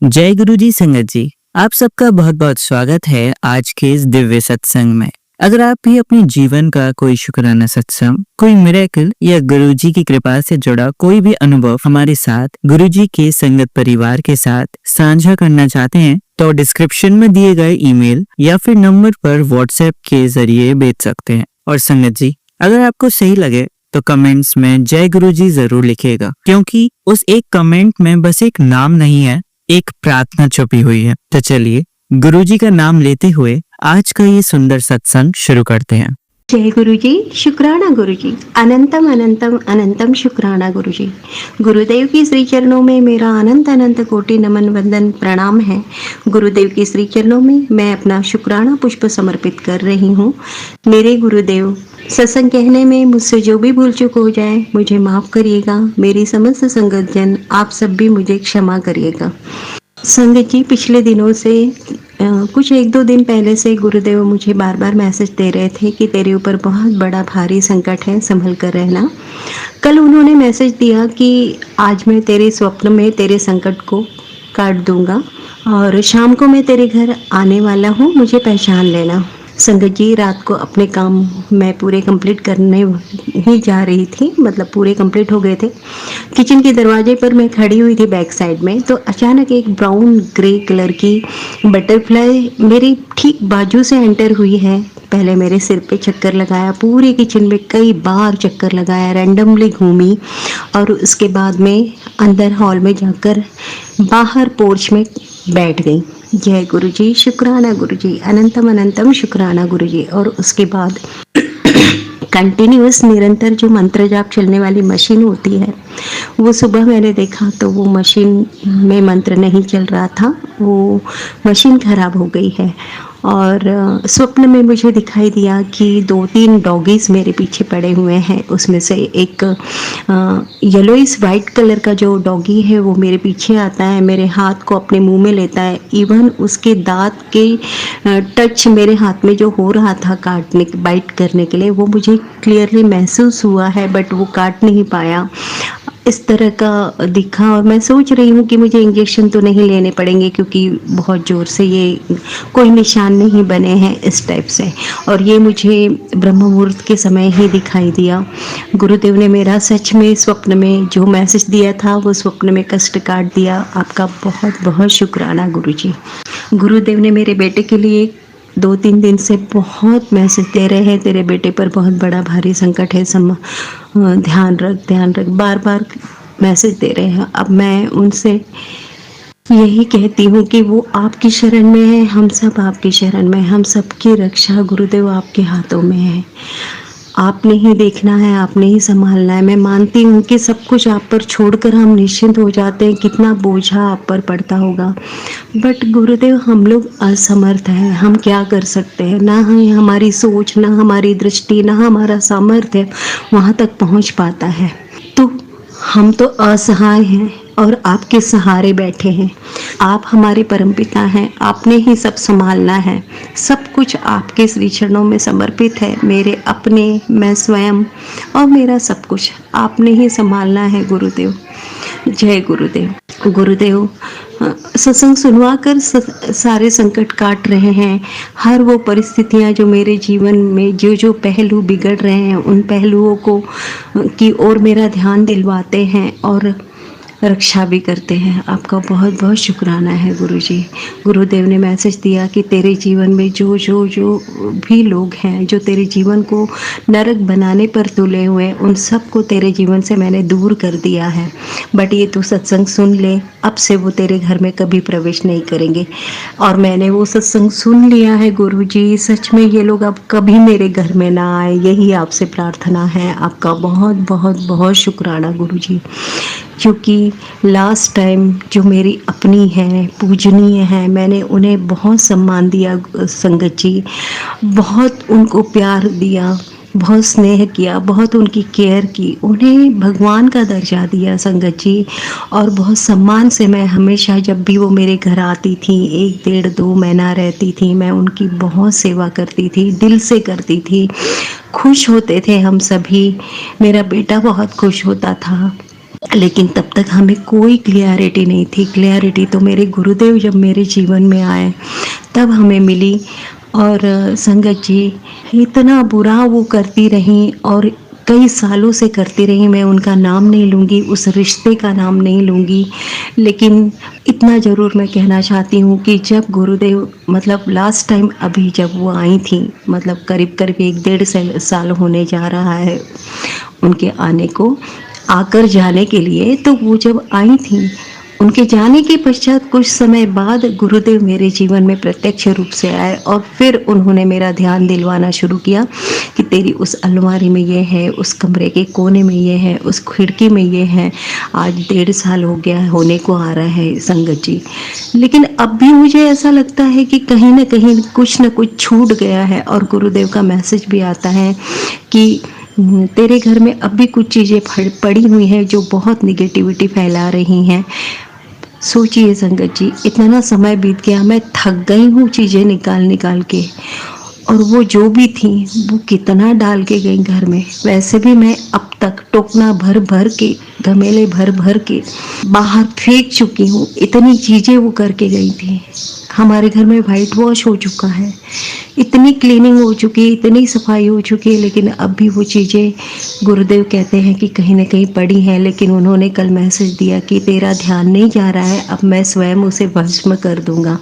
जय गुरु जी संगत जी, आप सबका बहुत बहुत स्वागत है आज के इस दिव्य सत्संग में। अगर आप भी अपने जीवन का कोई शुक्राना सत्संग, कोई मिरेकल या गुरु जी की कृपा से जुड़ा कोई भी अनुभव हमारे साथ गुरु जी के संगत परिवार के साथ साझा करना चाहते हैं तो डिस्क्रिप्शन में दिए गए ईमेल या फिर नंबर पर व्हाट्सएप के जरिए भेज सकते हैं। और संगत जी, अगर आपको सही लगे तो कमेंट्स में जय गुरु जी जरूर लिखिएगा, क्योंकि उस एक कमेंट में बस एक नाम नहीं है, एक प्रार्थना छुपी हुई है। तो चलिए गुरुजी का नाम लेते हुए आज का ये सुंदर सत्संग शुरू करते हैं। जय गुरु जी, शुक्राना गुरु जी, अनंतम अनंतम अनंतम शुक्राना गुरु जी। गुरुदेव की श्री चरणों में मेरा अनंत अनंत कोटि नमन वंदन प्रणाम है। गुरुदेव की श्री चरणों में मैं अपना शुक्राना पुष्प समर्पित कर रही हूँ। मेरे गुरुदेव, सत्संग कहने में मुझसे जो भी भूल चूक हो जाए मुझे माफ करिएगा। मेरी समस्त संगत जन आप सब भी मुझे क्षमा करिएगा। संगत जी, पिछले दिनों से कुछ 1-2 दिन पहले से गुरुदेव मुझे बार बार मैसेज दे रहे थे कि तेरे ऊपर बहुत बड़ा भारी संकट है, संभल कर रहना। कल उन्होंने मैसेज दिया कि आज मैं तेरे स्वप्न में तेरे संकट को काट दूंगा और शाम को मैं तेरे घर आने वाला हूँ, मुझे पहचान लेना। संगत जी, रात को अपने काम मैं पूरे कंप्लीट करने ही जा रही थी, मतलब पूरे कंप्लीट हो गए थे। किचन के दरवाजे पर मैं खड़ी हुई थी बैक साइड में, तो अचानक एक ब्राउन ग्रे कलर की बटरफ्लाई मेरी ठीक बाजू से एंटर हुई है। पहले मेरे सिर पे चक्कर लगाया, पूरे किचन में कई बार चक्कर लगाया, रैंडमली घूमी और उसके बाद में अंदर हॉल में जाकर बाहर पोर्च में बैठ गई। जय गुरु जी, शुक्राना गुरु जी, अनंतम अनंतम शुक्राना गुरु जी। और उसके बाद कंटिन्यूअस निरंतर जो मंत्र जाप चलने वाली मशीन होती है, वो सुबह मैंने देखा तो वो मशीन में मंत्र नहीं चल रहा था, वो मशीन खराब हो गई है। और स्वप्न में मुझे दिखाई दिया कि 2-3 डॉगीज़ मेरे पीछे पड़े हुए हैं। उसमें से एक येलोइस वाइट कलर का जो डॉगी है वो मेरे पीछे आता है, मेरे हाथ को अपने मुंह में लेता है। इवन उसके दांत के टच मेरे हाथ में जो हो रहा था काटने बाइट करने के लिए, वो मुझे क्लियरली महसूस हुआ है, बट वो काट नहीं पाया। इस तरह का दिखा और मैं सोच रही हूँ कि मुझे इंजेक्शन तो नहीं लेने पड़ेंगे, क्योंकि बहुत ज़ोर से ये कोई निशान नहीं बने हैं इस टाइप से। और ये मुझे ब्रह्म मुहूर्त के समय ही दिखाई दिया। गुरुदेव ने मेरा सच में स्वप्न में जो मैसेज दिया था वो स्वप्न में कष्ट काट दिया। आपका बहुत बहुत शुक्राना गुरु जी। गुरुदेव ने मेरे बेटे के लिए 2-3 दिन से बहुत मैसेज दे रहे हैं, तेरे बेटे पर बहुत बड़ा भारी संकट है, ध्यान रख, बार बार मैसेज दे रहे हैं। अब मैं उनसे यही कहती हूँ कि वो आपकी शरण में है, हम सब आपकी शरण में, हम सबकी रक्षा गुरुदेव आपके हाथों में है। आपने ही देखना है, आपने ही संभालना है। मैं मानती हूँ कि सब कुछ आप पर छोड़कर हम निश्चिंत हो जाते हैं, कितना बोझा आप पर पड़ता होगा, बट गुरुदेव हम लोग असमर्थ हैं, हम क्या कर सकते हैं? ना ही हमारी सोच, ना हमारी दृष्टि, ना हमारा सामर्थ्य वहाँ तक पहुँच पाता है। तो हम तो असहाय हैं और आपके सहारे बैठे हैं। आप हमारे परमपिता हैं, आपने ही सब संभालना है। सब कुछ आपके श्री चरणों में समर्पित है। मेरे अपने, मैं स्वयं और मेरा सब कुछ आपने ही संभालना है गुरुदेव। जय गुरुदेव। गुरुदेव सत्संग सुनवा कर सारे संकट काट रहे हैं। हर वो परिस्थितियाँ जो मेरे जीवन में जो जो पहलू बिगड़ रहे हैं, उन पहलुओं को की ओर मेरा ध्यान दिलवाते हैं और रक्षा भी करते हैं। आपका बहुत बहुत शुक्राना है गुरुजी। गुरुदेव ने मैसेज दिया कि तेरे जीवन में जो जो जो भी लोग हैं जो तेरे जीवन को नरक बनाने पर तुले हुए, उन सब को तेरे जीवन से मैंने दूर कर दिया है। बट ये तू सत्संग सुन ले, अब से वो तेरे घर में कभी प्रवेश नहीं करेंगे। और मैंने वो सत्संग सुन लिया है गुरुजी। सच में ये लोग अब कभी मेरे घर में ना आए, यही आपसे प्रार्थना है। आपका बहुत बहुत बहुत शुक्राना गुरुजी, क्योंकि लास्ट टाइम जो मेरी अपनी है, पूजनीय है, मैंने उन्हें बहुत सम्मान दिया संगत जी, बहुत उनको प्यार दिया, बहुत स्नेह किया, बहुत उनकी केयर की, उन्हें भगवान का दर्जा दिया संगत जी। और बहुत सम्मान से मैं हमेशा, जब भी वो मेरे घर आती थी, 1-1.5-2 महीना रहती थी, मैं उनकी बहुत सेवा करती थी, दिल से करती थी। खुश होते थे हम सभी, मेरा बेटा बहुत खुश होता था। लेकिन तब तक हमें कोई क्लियरिटी नहीं थी। क्लियरिटी तो मेरे गुरुदेव जब मेरे जीवन में आए तब हमें मिली। और संगत जी, इतना बुरा वो करती रहीं और कई सालों से करती रही। मैं उनका नाम नहीं लूँगी, उस रिश्ते का नाम नहीं लूँगी, लेकिन इतना ज़रूर मैं कहना चाहती हूँ कि जब गुरुदेव मतलब लास्ट टाइम अभी जब वो आई थी, मतलब करीब करीब 1 डेढ़ साल होने जा रहा है उनके आने को, आकर जाने के लिए। तो वो जब आई थी, उनके जाने के पश्चात कुछ समय बाद गुरुदेव मेरे जीवन में प्रत्यक्ष रूप से आए और फिर उन्होंने मेरा ध्यान दिलवाना शुरू किया कि तेरी उस अलमारी में ये है, उस कमरे के कोने में ये है, उस खिड़की में ये है। आज 1.5 साल हो गया, होने को आ रहा है संगत जी, लेकिन अब भी मुझे ऐसा लगता है कि कहीं ना कहीं कुछ ना कुछ छूट गया है। और गुरुदेव का मैसेज भी आता है कि तेरे घर में अब भी कुछ चीज़ें पड़ी हुई हैं जो बहुत निगेटिविटी फैला रही हैं। सोचिए संगत जी, इतना ना समय बीत गया, मैं थक गई हूँ चीज़ें निकाल निकाल के। और वो जो भी थी वो कितना डाल के गई घर में। वैसे भी मैं अब तक टोकना भर भर के, गमेले भर भर के बाहर फेंक चुकी हूँ। इतनी चीज़ें वो करके गई थी। हमारे घर में वाइट वॉश हो चुका है, इतनी क्लीनिंग हो चुकी है, इतनी सफाई हो चुकी है, लेकिन अब भी वो चीज़ें गुरुदेव कहते हैं कि कहीं ना कहीं पड़ी हैं। लेकिन उन्होंने कल मैसेज दिया कि तेरा ध्यान नहीं जा रहा है, अब मैं स्वयं उसे भस्म कर दूंगा,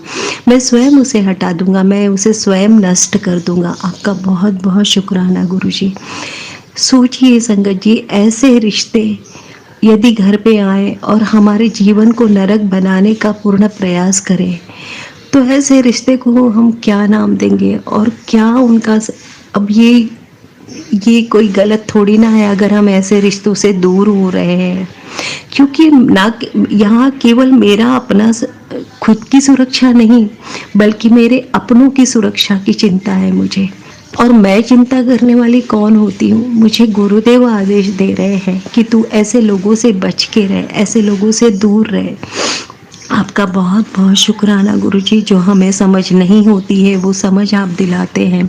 मैं स्वयं उसे हटा दूंगा, मैं उसे स्वयं नष्ट कर दूंगा। आपका बहुत बहुत शुक्राना गुरुजी। सोचिए संगत जी, ऐसे रिश्ते यदि घर पे आए और हमारे जीवन को नरक बनाने का पूर्ण प्रयास करें, तो ऐसे रिश्ते को हम क्या नाम देंगे और क्या उनका अब ये कोई गलत थोड़ी ना है अगर हम ऐसे रिश्तों से दूर हो रहे हैं। क्योंकि ना यहाँ केवल मेरा अपना खुद की सुरक्षा नहीं, बल्कि मेरे अपनों की सुरक्षा की चिंता है मुझे। और मैं चिंता करने वाली कौन होती हूँ? मुझे गुरुदेव आदेश दे रहे हैं कि तू ऐसे लोगों से बच के रहे, ऐसे लोगों से दूर रहे। आपका बहुत बहुत शुक्राना गुरुजी, जो हमें समझ नहीं होती है वो समझ आप दिलाते हैं,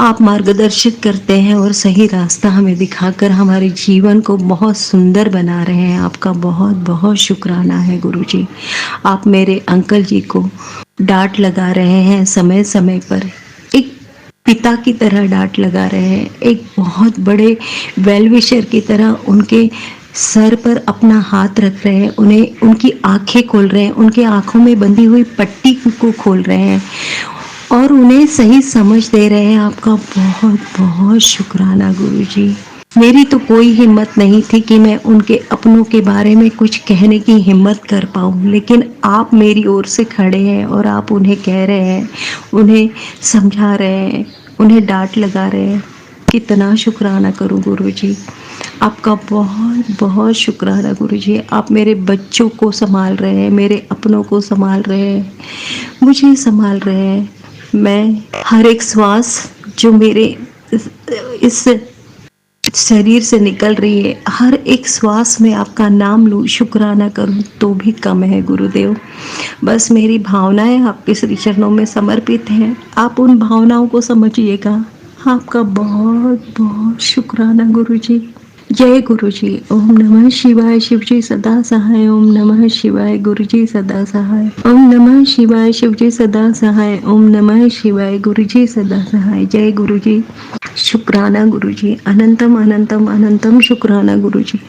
आप मार्गदर्शित करते हैं और सही रास्ता हमें दिखाकर हमारे जीवन को बहुत सुंदर बना रहे हैं। आपका बहुत बहुत शुक्राना है गुरुजी। आप मेरे अंकल जी को डांट लगा रहे हैं समय समय पर, एक पिता की तरह डांट लगा रहे हैं, एक बहुत बड़े वेल विशर की तरह उनके सर पर अपना हाथ रख रहे हैं, उन्हें उनकी आंखें खोल रहे हैं, उनके आंखों में बंधी हुई पट्टी को खोल रहे हैं और उन्हें सही समझ दे रहे हैं। आपका बहुत बहुत शुक्राना गुरुजी। मेरी तो कोई हिम्मत नहीं थी कि मैं उनके अपनों के बारे में कुछ कहने की हिम्मत कर पाऊँ, लेकिन आप मेरी ओर से खड़े हैं और आप उन्हें कह रहे हैं, उन्हें समझा रहे हैं, उन्हें डांट लगा रहे हैं। कितना शुक्राना करूँ गुरुजी। आपका बहुत बहुत शुक्राना गुरुजी। आप मेरे बच्चों को संभाल रहे हैं, मेरे अपनों को संभाल रहे हैं, मुझे संभाल रहे हैं। मैं हर एक श्वास जो मेरे इस शरीर से निकल रही है, हर एक श्वास में आपका नाम लूँ, शुक्राना करूँ तो भी कम है गुरुदेव। बस मेरी भावनाएं आपके श्री चरणों में समर्पित हैं, आप उन भावनाओं को समझिएगा। आपका बहुत बहुत शुक्राना गुरुजी। जय गुरुजी। ओम नमः शिवाय। शिवजी सदा सहाय। ओम नमः शिवाय। गुरुजी सदा सहाय। ओम नमः शिवाय। शिवजी सदा सहाय। ओम नमः शिवाय। गुरुजी सदा सहाय। जय गुरुजी। शुक्राना गुरुजी। अनंतम अनंतम अनंतम शुक्राना गुरुजी।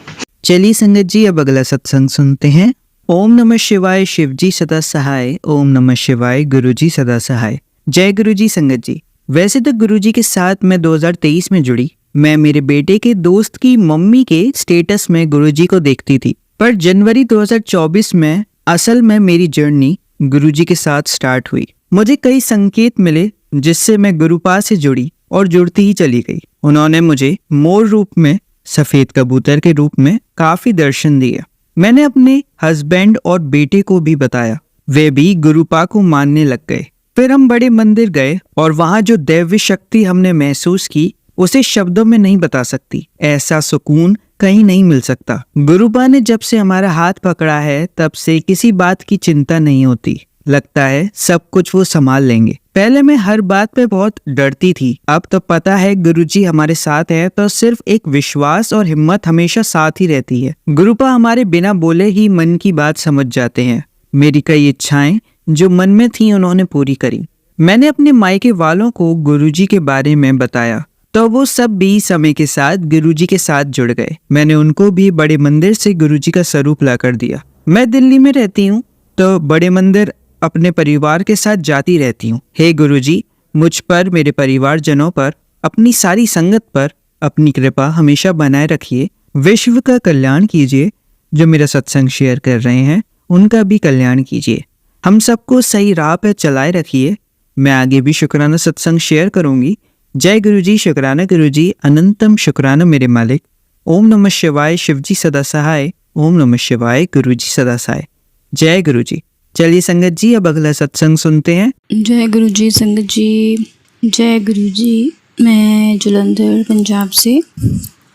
चलिए संगत जी, अब अगला सत्संग सुनते हैं। ओम नमः शिवाय। शिवजी सदा सहाय। ओम नमः शिवाय। गुरुजी सदा सहाय। जय गुरुजी। संगत जी, वैसे तो गुरुजी के साथ मैं 2023 में जुड़ी। मैं मेरे बेटे के दोस्त की मम्मी के स्टेटस में गुरुजी को देखती थी, पर जनवरी 2024 में असल में मेरी जर्नी गुरुजी के साथ स्टार्ट हुई। मुझे कई संकेत मिले जिससे मैं गुरुपा से जुड़ी और जुड़ती ही चली गई। उन्होंने मुझे मोर रूप में, सफेद कबूतर के रूप में काफी दर्शन दिए। मैंने अपने हस्बैंड और बेटे को भी बताया, वे भी गुरुपा को मानने लग गए। फिर हम बड़े मंदिर गए और वहां जो दैवी शक्ति हमने महसूस की उसे शब्दों में नहीं बता सकती। ऐसा सुकून कहीं नहीं मिल सकता। गुरुपा ने जब से हमारा हाथ पकड़ा है तब से किसी बात की चिंता नहीं होती। लगता है सब कुछ वो संभाल लेंगे। पहले मैं हर बात पे बहुत डरती थी, अब तो पता है गुरुजी हमारे साथ है तो सिर्फ एक विश्वास और हिम्मत हमेशा साथ ही रहती है। गुरुपा हमारे बिना बोले ही मन की बात समझ जाते हैं। मेरी कई इच्छाएं जो मन में थी उन्होंने पूरी करी। मैंने अपने मायके वालों को गुरुजी के बारे में बताया तो वो सब भी समय के साथ गुरुजी के साथ जुड़ गए। मैंने उनको भी बड़े मंदिर से गुरुजी का स्वरूप ला कर दिया। मैं दिल्ली में रहती हूँ तो बड़े मंदिर अपने परिवार के साथ जाती रहती हूँ। हे गुरुजी, मुझ पर, मेरे परिवारजनों पर, अपनी सारी संगत पर अपनी कृपा हमेशा बनाए रखिए। विश्व का कल्याण कीजिए। जो मेरा सत्संग शेयर कर रहे हैं उनका भी कल्याण कीजिए। हम सबको सही राह पर चलाए रखिए। मैं आगे भी शुक्राना सत्संग शेयर करूंगी। जय गुरुजी, शुक्राना गुरुजी, अनंतम शुक्राना मेरे मालिक। ओम नमः शिवाय, शिवजी सदा सहाय। ओम नमः शिवाय, गुरुजी सदा सहाय। जय गुरुजी। चलिए संगत जी, अब अगला सत्संग सुनते हैं। जय गुरु जी संगत जी, जय गुरु जी। मैं जलंधर पंजाब से।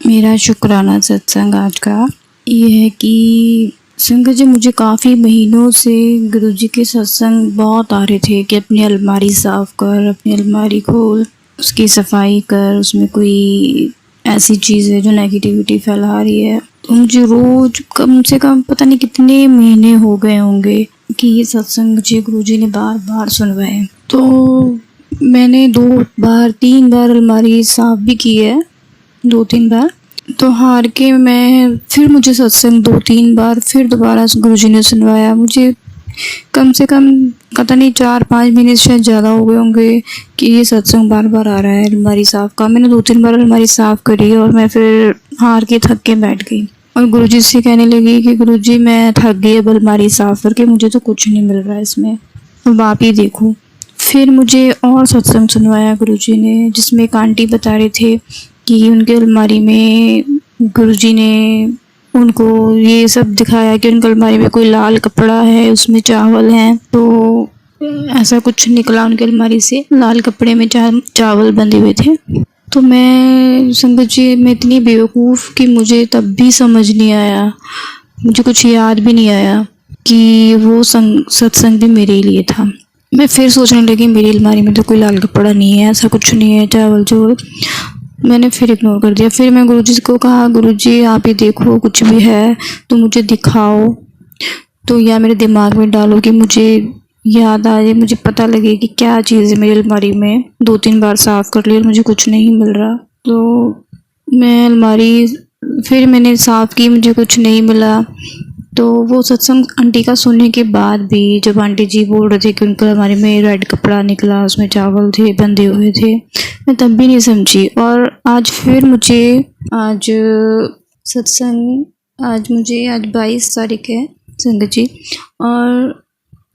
मेरा शुक्राना सत्संग आज का ये है कि संगत जी, मुझे काफ़ी महीनों से गुरु जी के सत्संग बहुत आ रहे थे कि अपनी अलमारी साफ़ कर, अपनी अलमारी खोल, उसकी सफाई कर, उसमें कोई ऐसी चीज़ है जो नेगेटिविटी फैला रही है। तो मुझे रोज़ कम से कम पता नहीं कितने महीने हो गए होंगे कि ये सत्संग मुझे गुरुजी ने बार बार सुनवाए। तो मैंने 2-3 बार अलमारी साफ़ भी की है, 2-3 बार। तो हार के मैं फिर मुझे सत्संग 2-3 बार फिर दोबारा गुरुजी ने सुनवाया। मुझे कम से कम पता नहीं 4-5 महीने शायद ज़्यादा हो गए होंगे कि ये सत्संग बार बार आ रहा है अलमारी साफ़ का। मैंने 2-3 बार अलमारी साफ़ करी और मैं फिर हार के थक के बैठ गई और गुरुजी से कहने लगी कि गुरुजी मैं थक गई अब अलमारी साफ़ करके, मुझे तो कुछ नहीं मिल रहा है इसमें, अब आप ही देखो। फिर मुझे और सत्संग सुनवाया गुरुजी ने, जिसमें एक आंटी बता रहे थे कि उनके अलमारी में गुरुजी ने उनको ये सब दिखाया कि उनकी अलमारी में कोई लाल कपड़ा है, उसमें चावल हैं। तो ऐसा कुछ निकला उनकी अलमारी से, लाल कपड़े में चावल बंधे हुए थे। तो मैं संगत जी, मैं इतनी बेवकूफ़ कि मुझे तब भी समझ नहीं आया, मुझे कुछ याद भी नहीं आया कि वो सत्संग भी मेरे लिए था। मैं फिर सोचने लगी मेरी अलमारी में तो कोई लाल कपड़ा नहीं है, ऐसा कुछ नहीं है, चावल जो मैंने फिर इग्नोर कर दिया। फिर मैं गुरुजी को कहा, गुरुजी आप ही देखो कुछ भी है तो मुझे दिखाओ, तो या मेरे दिमाग में डालो कि मुझे याद आ जाए, मुझे पता लगे कि क्या चीज़ है मेरी अलमारी में। 2-3 बार साफ़ कर लिया और मुझे कुछ नहीं मिल रहा। तो मैं अलमारी फिर मैंने साफ़ की, मुझे कुछ नहीं मिला। तो वो सत्संग आंटी का सुनने के बाद भी जब आंटी जी बोल रहे थे कि उनके अलमारी में रेड कपड़ा निकला, उसमें चावल थे बंधे हुए थे, मैं तब भी नहीं समझी। और आज फिर मुझे आज 22 तारीख है संगत जी, और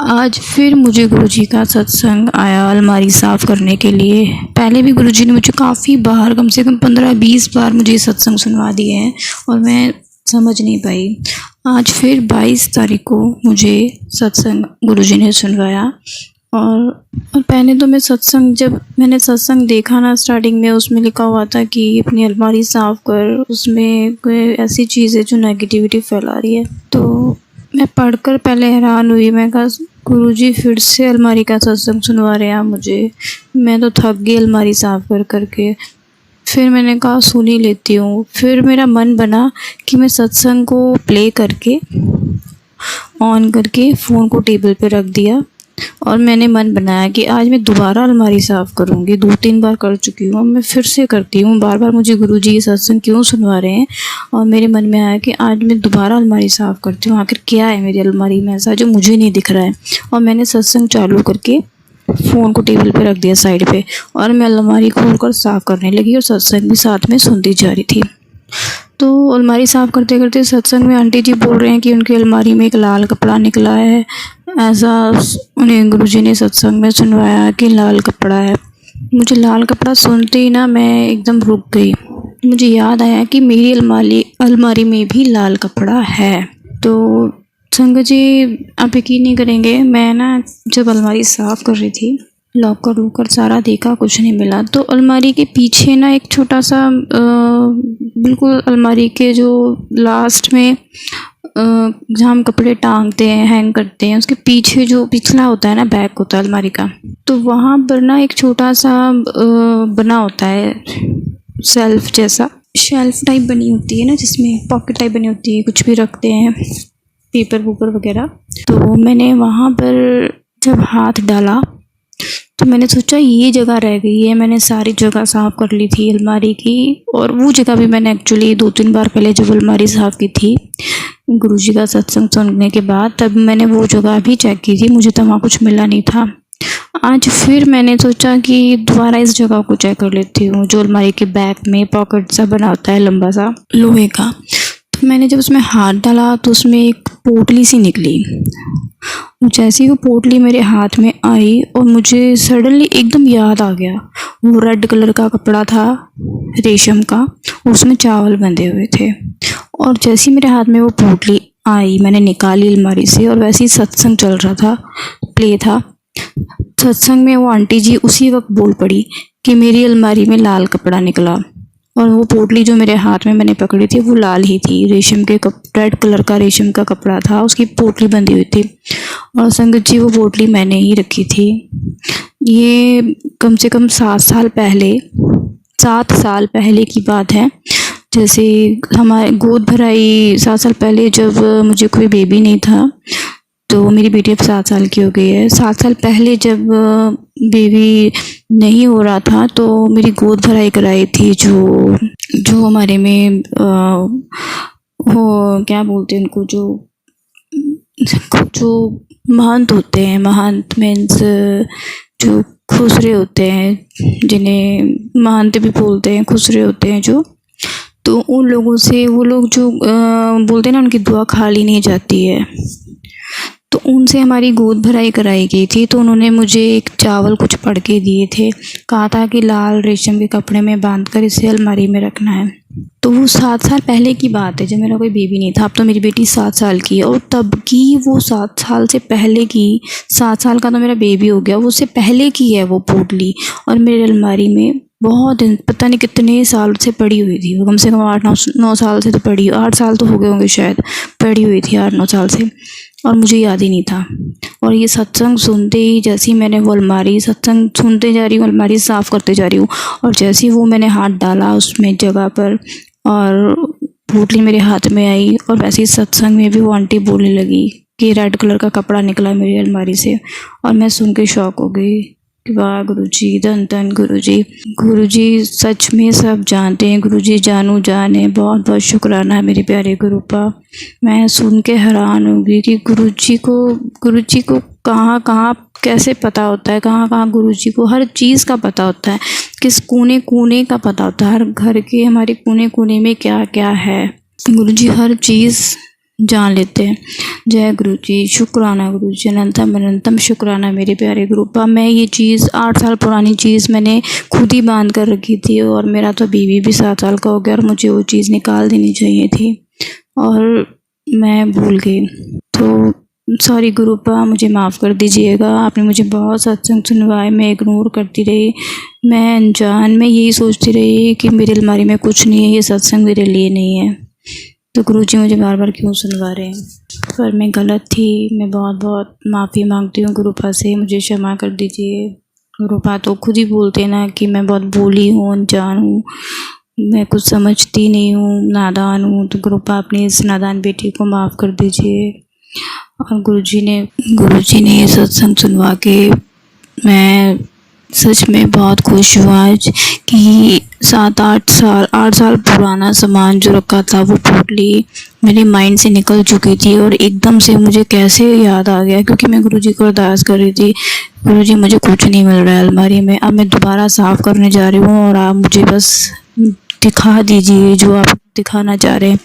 आज फिर मुझे गुरुजी का सत्संग आया अलमारी साफ़ करने के लिए। पहले भी गुरुजी ने मुझे काफ़ी बार, कम से कम 15-20 बार मुझे सत्संग सुनवा दिए हैं और मैं समझ नहीं पाई। आज फिर 22 तारीख को मुझे सत्संग गुरुजी ने सुनवाया। और पहले तो जब मैंने सत्संग देखा ना, स्टार्टिंग में उसमें लिखा हुआ था कि अपनी अलमारी साफ़ कर, उसमें कोई ऐसी चीज़ है जो नेगेटिविटी फैला रही है। तो मैं पढ़कर पहले हैरान हुई, मैं कहा गुरुजी फिर से अलमारी का सत्संग सुनवा रहे हैं मुझे, मैं तो थक गई अलमारी साफ़ कर करके। फिर मैंने कहा सुन ही लेती हूँ। फिर मेरा मन बना कि मैं सत्संग को प्ले करके ऑन करके फ़ोन को टेबल पे रख दिया और मैंने मन बनाया कि आज मैं दोबारा अलमारी साफ़ करूँगी। 2-3 बार कर चुकी हूँ, मैं फिर से करती हूँ। बार बार मुझे गुरुजी ये सत्संग क्यों सुनवा रहे हैं, और मेरे मन में आया कि आज मैं दोबारा अलमारी साफ़ करती हूँ। आखिर क्या है मेरी अलमारी में ऐसा जो मुझे नहीं दिख रहा है। और मैंने सत्संग चालू करके फ़ोन को टेबल पे रख दिया साइड पे, और मैं अलमारी खोलकर साफ़ करने लगी और सत्संग भी साथ में सुनती जा रही थी। तो अलमारी साफ़ करते करते सत्संग में आंटी जी बोल रहे हैं कि उनकी अलमारी में एक लाल कपड़ा निकला है, ऐसा उन्हें गुरुजी ने सत्संग में सुनवाया कि लाल कपड़ा है। मुझे लाल कपड़ा सुनते ही ना मैं एकदम रुक गई। मुझे याद आया कि मेरी अलमारी में भी लाल कपड़ा है। तो संगत जी, आप यकीन नहीं करेंगे, मैं ना जब अलमारी साफ़ कर रही थी, लॉकर वॉकर सारा देखा, कुछ नहीं मिला। तो अलमारी के पीछे ना एक छोटा सा बिल्कुल अलमारी के जो लास्ट में जहाँ हम कपड़े टांगते हैं, हैंग करते हैं, उसके पीछे जो पिछला होता है ना, बैक होता है अलमारी का, तो वहाँ पर ना एक छोटा सा बना होता है, सेल्फ जैसा, शेल्फ टाइप बनी होती है ना, जिसमें पॉकेट टाइप बनी होती है, कुछ भी रखते हैं, पेपर वूपर वगैरह। तो मैंने वहाँ पर जब हाथ डाला तो मैंने सोचा ये जगह रह गई है, मैंने सारी जगह साफ़ कर ली थी अलमारी की, और वो जगह भी मैंने एक्चुअली 2-3 बार पहले जब अलमारी साफ़ की थी गुरुजी का सत्संग सुनने के बाद, तब मैंने वो जगह भी चेक की थी, मुझे तो वहाँ कुछ मिला नहीं था। आज फिर मैंने सोचा कि दोबारा इस जगह को चेक कर लेती हूँ, जो अलमारी के बैक में पॉकेट सा बना होता है लंबा सा लोहे का। तो मैंने जब उसमें हाथ डाला तो उसमें एक पोटली सी निकली। जैसे ही वो पोटली मेरे हाथ में आई और मुझे सडनली एकदम याद आ गया, वो रेड कलर का कपड़ा था रेशम का, उसमें चावल बंधे हुए थे। और जैसे ही मेरे हाथ में वो पोटली आई, मैंने निकाली अलमारी से, और वैसे ही सत्संग चल रहा था, प्ले था। सत्संग में वो आंटी जी उसी वक्त बोल पड़ी कि मेरी अलमारी में लाल कपड़ा निकला, और वो पोटली जो मेरे हाथ में मैंने पकड़ी थी वो लाल ही थी, रेशम के रेड कलर का रेशम का कपड़ा था, उसकी पोटली बंधी हुई थी। और संगत जी वो पोटली मैंने ही रखी थी। ये कम से कम 7 साल पहले की बात है। जैसे हमारे गोद भराई 7 साल पहले, जब मुझे कोई बेबी नहीं था, तो मेरी बेटी अब 7 साल की हो गई है। 7 साल पहले जब बेबी नहीं हो रहा था तो मेरी गोद भराई कराई थी, जो हमारे में वो क्या बोलते हैं उनको, जो महंत होते हैं, महंत मीन्स जो खुसरे होते हैं, जिन्हें महंत भी बोलते हैं, खुसरे होते हैं जो, तो उन लोगों से, वो लोग जो बोलते हैं ना, उनकी दुआ खाली नहीं जाती है, तो उनसे हमारी गोद भराई कराई गई थी। तो उन्होंने मुझे एक चावल कुछ पढ़ के दिए थे, कहा था कि लाल रेशम के कपड़े में बांधकर इसे अलमारी में रखना है। तो वो 7 साल पहले की बात है, जब मेरा कोई बेबी नहीं था। अब तो मेरी बेटी 7 साल की है, और तब की वो 7 साल से पहले की, 7 साल का तो मेरा बेबी हो गया, वो उससे पहले की है वो पोटली, और मेरी अलमारी में बहुत दिन, पता नहीं कितने साल से पड़ी हुई थी। वो कम से कम 8-9 साल से तो पड़ी, 8 साल तो हो गए होंगे शायद, पड़ी हुई थी 8-9 साल से, और मुझे याद ही नहीं था। और ये सत्संग सुनते ही, जैसे ही मैंने वो अलमारी, सत्संग सुनते जा रही हूँ, अलमारी साफ़ करते जा रही हूँ, और जैसे ही वो मैंने हाथ डाला उसमें जगह पर, और पोटली मेरे हाथ में आई, और वैसे ही सत्संग में भी वो आंटी बोलने लगी कि रेड कलर का कपड़ा निकला मेरी अलमारी से। और मैं सुन के शॉक हो गई कि वाह गुरुजी, धन धन गुरुजी, गुरुजी सच में सब जानते हैं, गुरुजी जानू जान है। बहुत बहुत शुक्राना है मेरे प्यारे गुरुपा। मैं सुन के हैरान हो गई कि गुरुजी को कहाँ कहाँ कैसे पता होता है, कहाँ कहाँ गुरुजी को हर चीज़ का पता होता है, किस कोने कोने का पता होता है, हर घर के हमारे कोने कोने में क्या क्या है, गुरुजी हर चीज़ जान लेते हैं। जय गुरुजी, शुक्राना गुरुजी, अनंतम शुक्राना मेरे प्यारे गुरुपा। मैं ये चीज़ 8 साल पुरानी चीज़ मैंने खुद ही बांध कर रखी थी, और मेरा तो बेबी भी 7 साल का हो गया, और मुझे वो चीज़ निकाल देनी चाहिए थी, और मैं भूल गई। तो सॉरी गुरुपा, मुझे माफ़ कर दीजिएगा। आपने मुझे बहुत सत्संग सुनवाए, मैं इग्नोर करती रही, मैं अनजान में यही सोचती रही कि मेरी अलमारी में कुछ नहीं है, ये सत्संग मेरे लिए नहीं है, तो गुरुजी मुझे बार बार क्यों सुनवा रहे हैं। पर मैं गलत थी, मैं बहुत बहुत माफ़ी मांगती हूँ गुरुपा से, मुझे क्षमा कर दीजिए। गुरुपा तो खुद ही बोलते हैं ना कि मैं बहुत भोली हूँ, अनजान हूँ, मैं कुछ समझती नहीं हूँ, नादान हूँ। तो गुरुपा अपनी इस नादान बेटी को माफ़ कर दीजिए। और गुरुजी ने ये सत्संग सुनवा के मैं सच में बहुत खुश हुआ आज कि 8 साल पुराना सामान जो रखा था, वो पोटली मेरे माइंड से निकल चुकी थी, और एकदम से मुझे कैसे याद आ गया, क्योंकि मैं गुरुजी को अरदास कर रही थी, गुरुजी मुझे कुछ नहीं मिल रहा है अलमारी में, अब मैं दोबारा साफ़ करने जा रही हूँ, और आप मुझे बस दिखा दीजिए जो आप दिखाना चाह रहे हैं।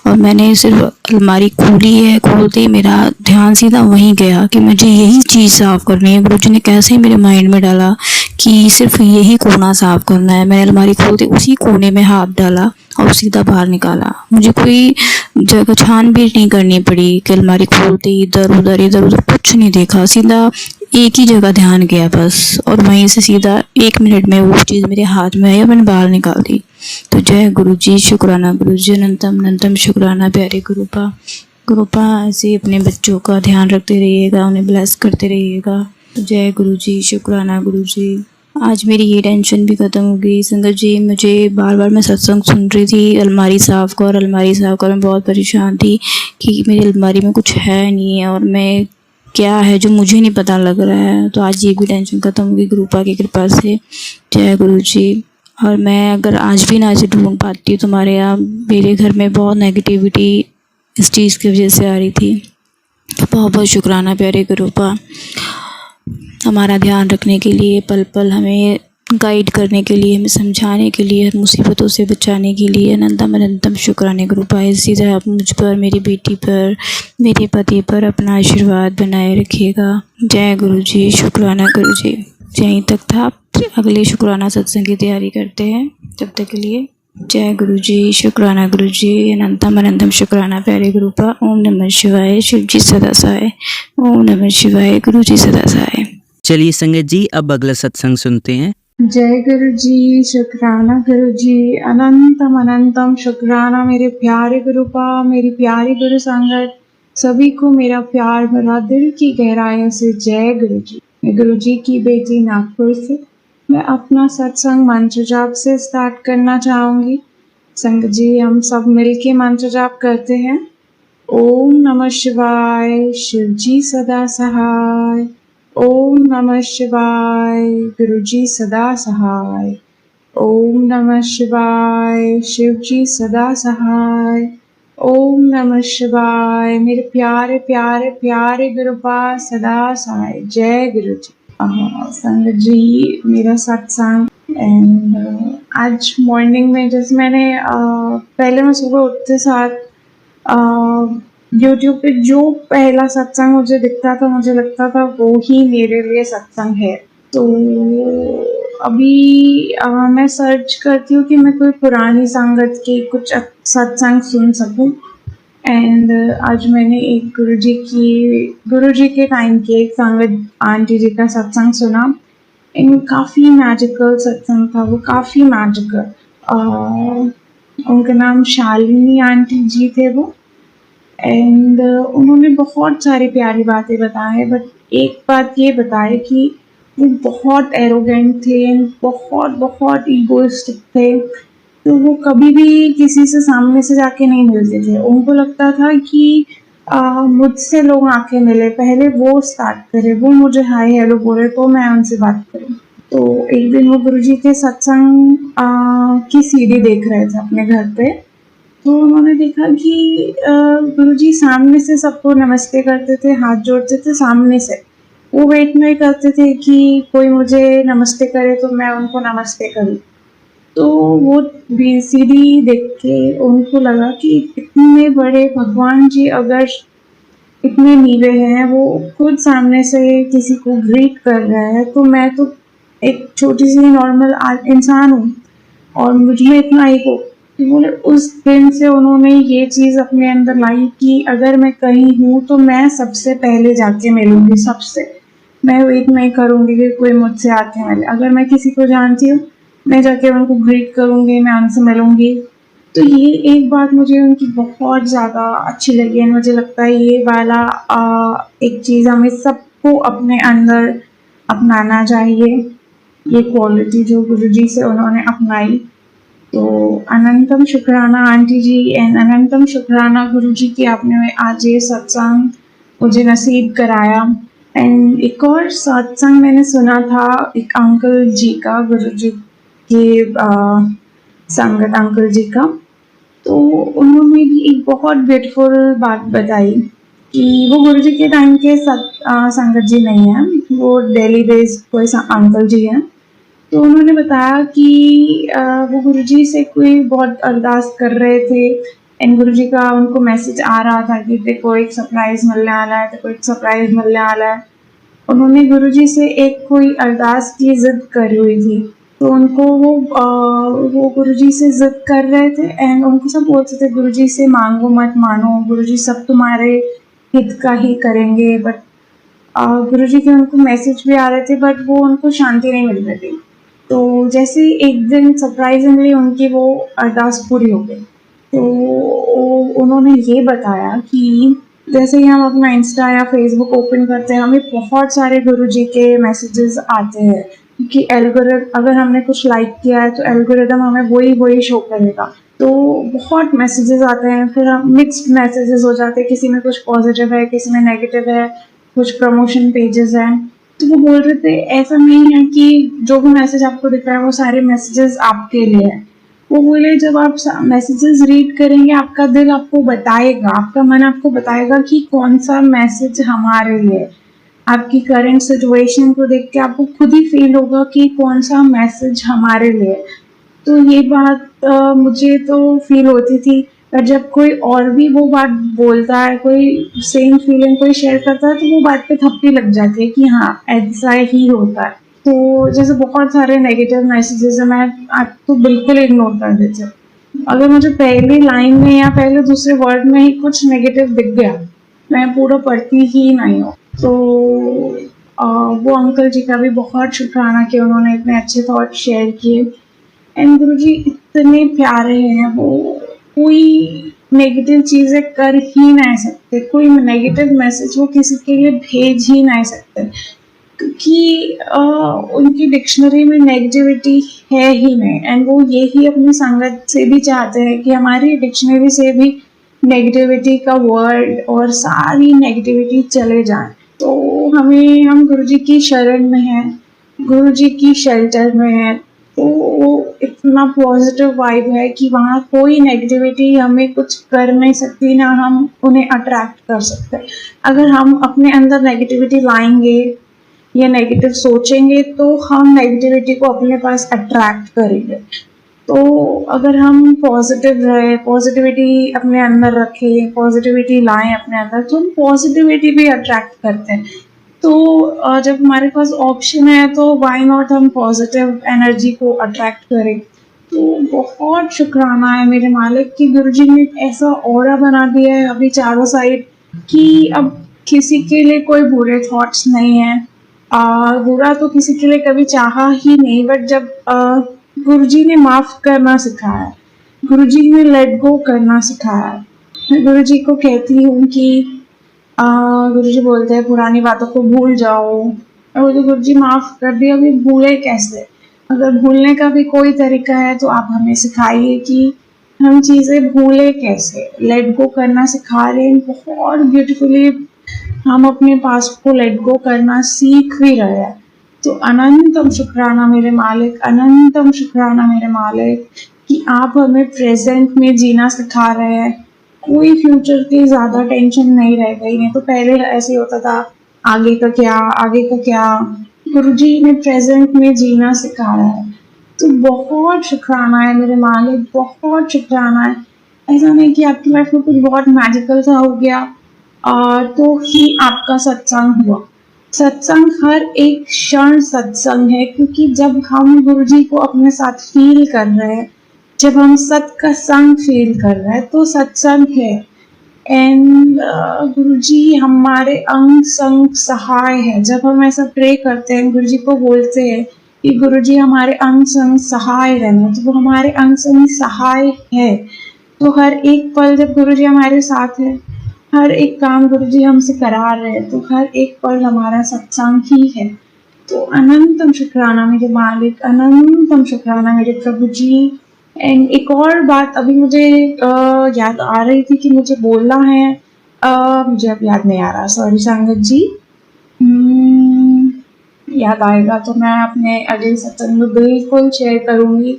और मैंने सिर्फ अलमारी खोली है, खोलते ही मेरा ध्यान सीधा वहीं गया कि मुझे यही चीज़ साफ़ करनी है। गुरुजी ने कैसे मेरे माइंड में डाला कि सिर्फ यही कोना साफ़ करना है। मैंने अलमारी खोलते उसी कोने में हाथ डाला और सीधा बाहर निकाला। मुझे कोई जगह छानबीन नहीं करनी पड़ी कि अलमारी खोलते ही इधर उधर कुछ नहीं देखा, सीधा एक ही जगह ध्यान गया बस, और वहीं से सीधा 1 मिनट में वो चीज़ मेरे हाथ में आई और मैंने बाहर निकाल दी। तो जय गुरुजी, शुक्राना गुरुजी, अनंतम शुक्राना प्यारे गुरुपा। कृपा ऐसे अपने बच्चों का ध्यान रखते रहिएगा, उन्हें ब्लेस करते रहिएगा। तो जय गुरु जी, शुक्राना गुरु जी। आज मेरी ये टेंशन भी ख़त्म हो गई। संगत जी, मुझे बार बार मैं सत्संग सुन रही थी, अलमारी साफ़ कर, अलमारी साफ़ कर। मैं बहुत परेशान थी कि मेरी अलमारी में कुछ है नहीं और मैं क्या है जो मुझे नहीं पता लग रहा है। तो आज ये भी टेंशन ख़त्म हो गई गुरुपा की कृपा से। जय गुरु जी। और मैं अगर आज भी ना इसे ढूंढ पाती हूँ तुम्हारे यहाँ, मेरे घर में बहुत नेगेटिविटी इस चीज़ की वजह से आ रही थी। तो बहुत बहुत शुक्राना प्यारे गुरुपा, हमारा ध्यान रखने के लिए, पल पल हमें गाइड करने के लिए, हमें समझाने के लिए, हर मुसीबतों से बचाने के लिए अनंतम अनंतम शुक्राने गुरुपा। इसी तरह आप मुझ पर, मेरी बेटी पर, मेरे पति पर अपना आशीर्वाद बनाए रखिएगा। जय गुरु जी, शुक्राना गुरु जी। यहीं तक था, अगले शुक्राना सत्संग की तैयारी करते हैं। तब तक के लिए जय गुरु जी, शुक्राना गुरु जी, अनंतम अनंतम शुक्राना प्यारे गुरुपा। ओम नमः शिवाय, शिव जी सदा सहाय। ओम नमः शिवाय, गुरु जी सदा सहाय। चलिए संगत जी, अब अगला सत्संग सुनते हैं। जय गुरु जी, शुक्राना गुरु जी, अनंतम अनंतम शुक्राना मेरे प्यारे गुरुपा, मेरी प्यारी गुरु संगत, सभी को मेरा प्यार भरा दिल की गहराइयों से जय गुरु जी। मैं गुरु जी की बेटी नागपुर से, मैं अपना सत्संग मंत्र जाप से स्टार्ट करना चाहूँगी। संगत जी, हम सब मिलके मंत्र जाप करते हैं। ओम नमः शिवाय, शिव जी सदा सहाय। ओम नमः शिवाय, गुरु जी सदा सहाय। ओम नमः शिवाय, शिव जी सदा सहाय। ओम नमः शिवाय, मेरे प्यारे प्यारे प्यारे गुरुपा सदा सहाय। जय गुरु जी। संगत जी, मेरा सत्संग एंड आज मॉर्निंग में जैसे मैंने पहले मैं सुबह उठते साथ यूट्यूब पे जो पहला सत्संग मुझे दिखता था, मुझे लगता था वो ही मेरे लिए सत्संग है। तो अभी मैं सर्च करती हूँ कि मैं कोई पुरानी संगत के कुछ सत्संग सुन सकूँ। एंड आज मैंने एक गुरुजी के टाइम की एक संगत आंटी जी का सत्संग सुना। एंड काफ़ी मैजिकल सत्संग था वो, काफ़ी मैजिकल। उनका नाम शालिनी आंटी जी थे वो। एंड उन्होंने बहुत सारी प्यारी बातें बताई, बट एक बात ये बताई कि वो बहुत एरोगेंट थे, बहुत बहुत ईगोइस्टिक थे। तो वो कभी भी किसी से सामने से जाके नहीं मिलते थे। उनको लगता था कि मुझसे लोग आके मिले, पहले वो स्टार्ट करे, वो मुझे हाय हेलो बोले तो मैं उनसे बात करूँ। तो एक दिन वो गुरुजी के सत्संग की सीडी देख रहे थे अपने घर पे। तो उन्होंने देखा कि गुरुजी सामने से सबको नमस्ते करते थे, हाथ जोड़ते थे सामने से। वो वेट नहीं करते थे कि कोई मुझे नमस्ते करे तो मैं उनको नमस्ते करूँ। तो वो सीडी देख के उनको लगा कि इतने बड़े भगवान जी अगर इतने नीवे हैं, वो खुद सामने से किसी को ग्रीट कर रहा है, तो मैं तो एक छोटी सी नॉर्मल इंसान हूँ और मुझ में इतना ईगो। बोले उस दिन से उन्होंने ये चीज़ अपने अंदर लाई कि अगर मैं कहीं हूँ तो मैं सबसे पहले जाके मिलूंगी सबसे। मैं वेट नहीं करूँगी कि कोई मुझसे आके मिले। अगर मैं किसी को जानती हूँ, मैं जाके उनको ग्रीट करूँगी, मैं उनसे मिलूँगी। तो ये एक बात मुझे उनकी बहुत ज़्यादा अच्छी लगी है। मुझे लगता है ये वाला एक चीज़ हमें सबको अपने अंदर अपनाना चाहिए, ये क्वालिटी जो गुरुजी से उन्होंने अपनाई। तो अनंतम शुक्राना आंटी जी एंड अनंतम शुक्राना गुरुजी की आपने आज ये सत्संग मुझे नसीब कराया। एंड एक और सत्संग मैंने सुना था एक अंकल जी का, गुरुजी के संगत अंकल जी का। तो उन्होंने भी एक बहुत ब्यूटीफुल बात बताई कि वो गुरुजी के टाइम के संगत जी नहीं हैं, वो दिल्ली बेस्ड कोई अंकल जी हैं। तो उन्होंने बताया कि वो गुरुजी से कोई बहुत अरदास कर रहे थे एंड गुरुजी का उनको मैसेज आ रहा था कि देखो एक सरप्राइज मिलने वाला है, देखो एक सरप्राइज मिलने वाला है। उन्होंने गुरुजी से एक कोई अरदास की जिद करी हुई थी। तो उनको वो गुरुजी से जिद कर रहे थे एंड उनको सब बोलते थे गुरुजी से मांगो मत मानो, गुरुजी सब तुम्हारे हित का ही करेंगे। बट गुरुजी के उनको मैसेज भी आ रहे थे, बट वो उनको शांति नहीं मिल रही थी। तो जैसे एक दिन सरप्राइजिंगली उनकी वो अरदास पूरी हो गई। तो उन्होंने ये बताया कि जैसे ही हम अपना इंस्टा या फेसबुक ओपन करते हैं, हमें बहुत सारे गुरुजी के मैसेजेस आते हैं, क्योंकि एल्गोरिथम, अगर हमने कुछ लाइक किया है तो एल्गोरिथम हमें वही शो करेगा। तो बहुत मैसेजेस आते हैं, फिर हम मिक्स्ड मैसेजेस हो जाते हैं, किसी में कुछ पॉजिटिव है, किसी में नेगेटिव है, कुछ प्रमोशन पेजेस हैं। तो वो बोल रहे थे ऐसा नहीं है कि जो भी मैसेज आपको दिख रहा है वो सारे मैसेजेस आपके लिए हैं। वो बोले जब आप मैसेजेस रीड करेंगे, आपका दिल आपको बताएगा, आपका मन आपको बताएगा कि कौन सा मैसेज हमारे लिए। आपकी करंट सिचुएशन को देख के आपको खुद ही फील होगा कि कौन सा मैसेज हमारे लिए। तो ये बात मुझे तो फील होती थी, पर जब कोई और भी वो बात बोलता है, कोई सेम फीलिंग कोई शेयर करता है, तो वो बात पे थप्पी लग जाती है कि हाँ ऐसा ही होता है। तो जैसे बहुत सारे नेगेटिव मैसेजेस है, मैं आपको बिल्कुल इग्नोर कर देती हूँ। अगर मुझे पहली लाइन में या पहले दूसरे वर्ड में ही कुछ नेगेटिव दिख गया, मैं पूरा पढ़ती ही नहीं हूँ। तो वो अंकल जी का भी बहुत शुक्राना कि उन्होंने इतने अच्छे थॉट शेयर किए। एंड गुरुजी इतने प्यारे हैं, वो कोई नेगेटिव चीज़ें कर ही नहीं सकते, कोई नेगेटिव मैसेज वो किसी के लिए भेज ही नहीं सकते, क्योंकि उनकी डिक्शनरी में नेगेटिविटी है ही नहीं। एंड वो यही अपनी संगत से भी चाहते हैं कि हमारी डिक्शनरी से भी नेगेटिविटी का वर्ड और सारी नेगेटिविटी चले जाए। तो हम गुरुजी की शरण में हैं, गुरुजी की शेल्टर में हैं, तो वो इतना पॉजिटिव वाइब है कि वहाँ कोई नेगेटिविटी हमें कुछ कर नहीं सकती, ना हम उन्हें अट्रैक्ट कर सकते। अगर हम अपने अंदर नेगेटिविटी लाएंगे या नेगेटिव सोचेंगे तो हम नेगेटिविटी को अपने पास अट्रैक्ट करेंगे। तो अगर हम पॉजिटिव रहे, पॉजिटिविटी अपने अंदर रखें, पॉजिटिविटी लाएं अपने अंदर, तो हम पॉजिटिविटी भी अट्रैक्ट करते हैं। तो जब हमारे पास ऑप्शन है तो व्हाई नॉट हम पॉजिटिव एनर्जी को अट्रैक्ट करें। तो बहुत शुक्राना है मेरे मालिक कि गुरुजी ने ऐसा ऑरा बना दिया है अभी चारों साइड कि अब किसी के लिए कोई बुरे थॉट्स नहीं है। बुरा तो किसी के लिए कभी चाहा ही नहीं, बट जब गुरुजी ने माफ़ करना सिखाया, गुरुजी ने लेट गो करना सिखाया। मैं गुरुजी को कहती हूँ कि गुरुजी बोलते हैं पुरानी बातों को भूल जाओ, और बोलते गुरुजी माफ़ कर दिया, अभी भूले कैसे? अगर भूलने का भी कोई तरीका है तो आप हमें सिखाइए कि हम चीज़ें भूले कैसे, लेट गो करना सिखा रहे हैं बहुत ब्यूटीफुली। हम अपने पास्ट को लेट गो करना सीख भी रहे हैं। तो अनंतम शुक्राना मेरे मालिक, अनंतम शुक्राना मेरे मालिक कि आप हमें प्रेजेंट में जीना सिखा रहे हैं। कोई फ्यूचर की ज़्यादा टेंशन नहीं रह गई है। तो पहले ऐसे होता था आगे का क्या, आगे का क्या। गुरुजी ने प्रेजेंट में जीना सिखाया है। तो बहुत शुक्राना है मेरे मालिक, बहुत शुक्राना है। ऐसा नहीं कि आपकी लाइफ में कुछ बहुत मैजिकल सा हो गया तो ही आपका सत्संग हुआ। सत्संग हर एक क्षण सत्संग है, क्योंकि जब हम गुरुजी को अपने साथ फील कर रहे हैं, जब हम सत का संग फील कर रहे हैं तो सत्संग है। एंड गुरुजी हमारे अंग संग सहाय है। जब हम ऐसा प्रे करते हैं, गुरुजी को बोलते हैं कि गुरुजी हमारे अंग संग सहाय रहना, तो वो हमारे अंग संग सहाय है। तो हर एक पल जब गुरुजी हमारे साथ है, हर एक काम गुरुजी हमसे करा रहे हैं, तो हर एक पल हमारा सत्संग ही है। तो अनंतम शुक्राना मेरे मालिक, अनंतम शुक्राना मेरे प्रभु जी। एंड एक और बात अभी मुझे याद आ रही थी कि मुझे बोलना है, मुझे अब याद नहीं आ रहा, सॉरी संगत जी। याद आएगा तो मैं अपने अगले सत्संग में बिल्कुल शेयर करूँगी।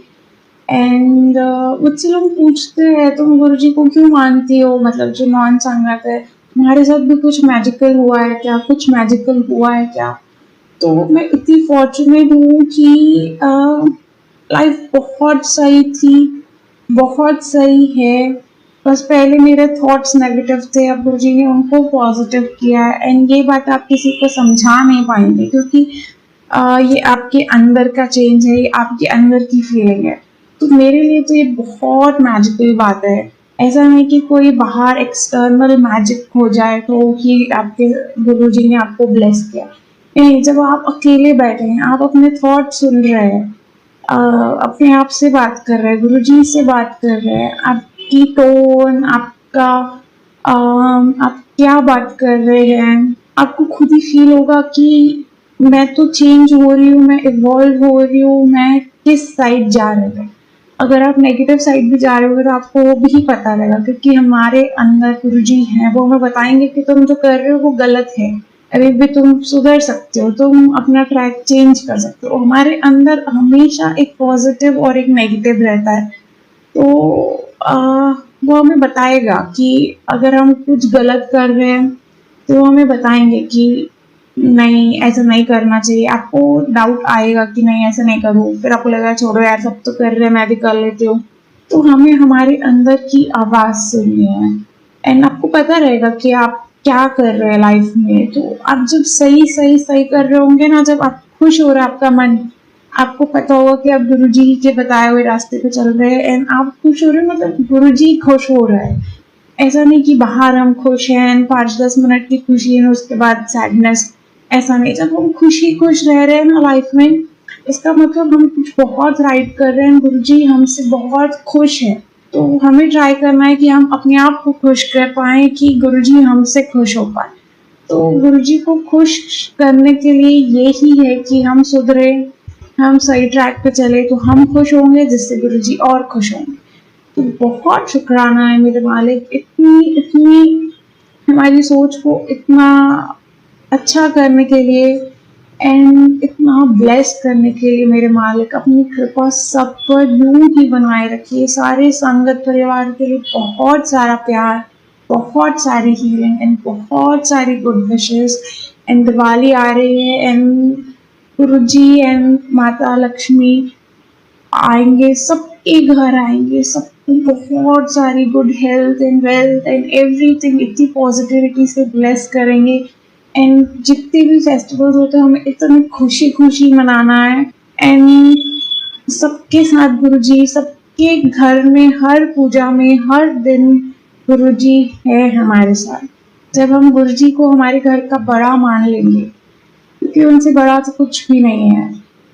एंड मुझसे लोग पूछते हैं तुम गुरुजी को क्यों मानती हो, मतलब जो नॉन संगत है, तुम्हारे साथ भी कुछ मैजिकल हुआ है क्या, कुछ मैजिकल हुआ है क्या? तो मैं इतनी फॉर्चुनेट हूँ कि लाइफ बहुत सही थी, बहुत सही है। बस पहले मेरे थॉट्स नेगेटिव थे, अब गुरुजी ने उनको पॉजिटिव किया है। एंड ये बात आप किसी को समझा नहीं पाएंगे, क्योंकि ये आपके अंदर का चेंज है, ये आपके अंदर की फीलिंग है। तो मेरे लिए तो ये बहुत मैजिकल बात है। ऐसा नहीं कि कोई बाहर एक्सटर्नल मैजिक हो जाए तो कि आपके गुरुजी ने आपको ब्लेस किया। नहीं, जब आप अकेले बैठे हैं, आप अपने थॉट सुन रहे हैं, अपने आप से बात कर रहे हैं, गुरुजी से बात कर रहे हैं, आप आपकी टोन, आपका आप क्या बात कर रहे हैं, आपको खुद ही फील होगा कि मैं तो चेंज हो रही हूँ, मैं इवॉल्व हो रही हूँ, मैं किस साइड जा रही हूँ। अगर आप नेगेटिव साइड भी जा रहे होगे तो आपको वो भी पता लगेगा, क्योंकि हमारे अंदर गुरुजी हैं, वो हमें बताएंगे कि तुम जो कर रहे हो वो गलत है, अभी भी तुम सुधर सकते हो, तुम अपना ट्रैक चेंज कर सकते हो। हमारे अंदर हमेशा एक पॉजिटिव और एक नेगेटिव रहता है, तो वो हमें बताएगा कि अगर हम कुछ गलत कर रहे हैं तो वो हमें बताएंगे कि नहीं, ऐसा नहीं करना चाहिए। आपको डाउट आएगा कि नहीं ऐसा नहीं करूँ, फिर आपको लगेगा छोड़ो यार, सब तो कर रहे हैं, मैं भी कर लेती हूँ। तो हमें हमारे अंदर की आवाज़ सुननी है, एंड आपको पता रहेगा कि आप क्या कर रहे हैं लाइफ में। तो आप जब सही सही सही कर रहे होंगे ना, जब आप खुश हो रहा है आपका मन, आपको पता होगा कि आप गुरुजी के बताए हुए रास्ते पे चल रहे हैं, एंड आप खुश हो रहे हो, मतलब गुरुजी खुश हो रहा है। ऐसा नहीं कि बाहर हम खुश हैं, 5-10 मिनट की खुशी है उसके बाद सैडनेस, ऐसा नहीं। जब हम खुश रह रहे हैं ना लाइफ में, इसका मतलब हम कुछ बहुत राइट कर रहे हैं, गुरुजी हमसे बहुत खुश है। तो हमें ट्राई करना है कि हम अपने आप को खुश कर पाएँ कि गुरुजी हमसे खुश हो पाए। तो गुरुजी को खुश करने के लिए यही है कि हम सुधरे, हम सही ट्रैक पे चले, तो हम खुश होंगे, जिससे गुरुजी और खुश होंगे। तो बहुत शुक्राना है मेरे मालिक, इतनी हमारी सोच को इतना अच्छा करने के लिए एंड इतना ब्लेस करने के लिए। मेरे मालिक अपनी कृपा सब पर यूं ही बनाए रखिए। सारे संगत परिवार के लिए बहुत सारा प्यार, बहुत सारी हीलिंग एंड बहुत सारी गुड विशेस। एंड दिवाली आ रही है, एंड गुरुजी एंड माता लक्ष्मी आएंगे, सबके घर आएंगे, सबको बहुत सारी good health and wealth and everything, इतनी पॉजिटिविटी से ब्लेस करेंगे। एंड जितने भी फेस्टिवल्स होते हैं हमें इतनी खुशी खुशी मनाना है, एंड सबके साथ गुरुजी, सबके घर में, हर पूजा में, हर दिन गुरुजी है हमारे साथ। जब हम गुरुजी को हमारे घर का बड़ा मान लेंगे, क्योंकि उनसे बड़ा तो कुछ भी नहीं है,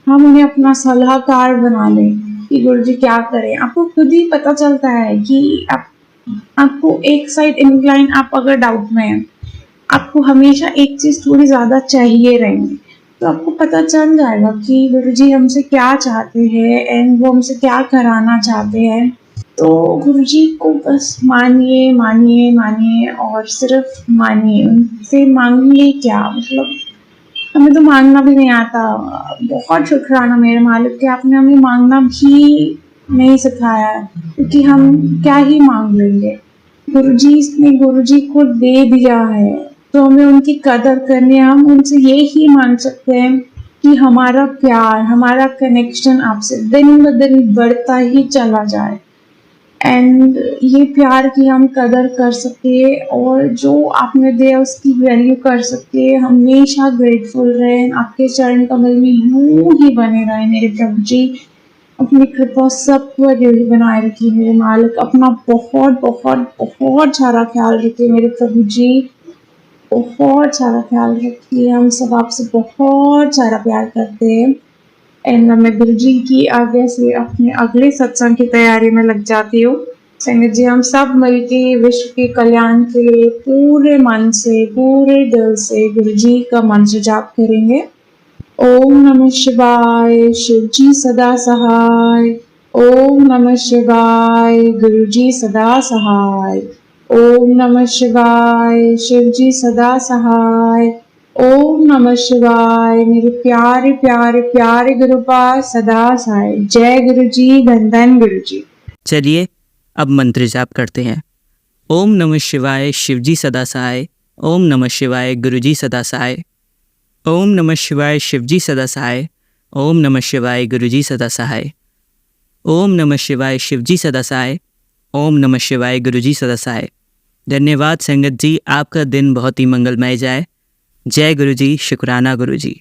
हम उन्हें अपना सलाहकार बना लें कि गुरुजी क्या करें। आपको खुद ही पता चलता है कि आपको एक साइड इंक्लाइन, आप अगर डाउट में हैं, आपको हमेशा एक चीज़ थोड़ी ज़्यादा चाहिए रहेंगी, तो आपको पता चल जाएगा कि गुरुजी हमसे क्या चाहते हैं एंड वो हमसे क्या कराना चाहते हैं। तो गुरुजी को बस मानिए मानिए मानिए और सिर्फ मानिए, उनसे मांगिए क्या, मतलब हमें तो मांगना भी नहीं आता। बहुत शुक्राना मेरे मालिक कि आपने हमें मांगना भी नहीं सिखाया है, क्योंकि हम क्या ही मांग लेंगे। गुरुजी ने गुरुजी को दे दिया है, तो हमें उनकी कदर करनी है। हम उनसे ये ही मांग सकते हैं कि हमारा प्यार, हमारा कनेक्शन आपसे दिन ब दिन बढ़ता ही चला जाए, एंड ये प्यार की हम कदर कर सके, और जो आपने दिया उसकी वैल्यू कर सके। हमेशा ग्रेटफुल रहें, आपके चरण कमल में यूं ही बने रहें मेरे प्रभु जी। अपनी कृपा सब पर यूं ही बनाए रखिए मेरे मालिक। अपना बहुत बहुत बहुत सारा ख्याल रखिए मेरे प्रभु जी, बहुत सारा ख्याल रखिए। हम सब आपसे बहुत सारा प्यार करते हैं, एंड मैं गुरुजी की आज्ञा से अपने अगले सत्संग की तैयारी में लग जाती हूँ। संगत जी, हम सब मिलके विश्व के कल्याण के लिए पूरे मन से, पूरे दिल से गुरुजी का मंत्र जाप करेंगे। ओम नमः शिवाय, शिव जी सदा सहाय। ओम नमः शिवाय, गुरुजी सदा सहाय। ओम नमः शिवाय, शिव जी सदा सहाय। ओम नमः शिवाय, मेरे प्यारे प्यारे प्यारे गुरुपाद सदा सहाय। जय गुरु जी, धन धन गुरु जी। चलिए अब मंत्र जाप करते हैं। ओम नमः शिवाय, शिवजी सदा सहाय। ओम नमः शिवाय, गुरुजी सदा सहाय। ओम नमः शिवाय, शिवजी सदा सहाय। ओम नमः शिवाय, गुरुजी सदा सहाय। ओम नमः शिवाय, शिवजी सदा सहाय। ओम नमः शिवाय, गुरुजी सदा सहाय। धन्यवाद संगत जी, आपका दिन बहुत ही मंगलमय जाए। जय गुरुजी, शुक्राना गुरुजी।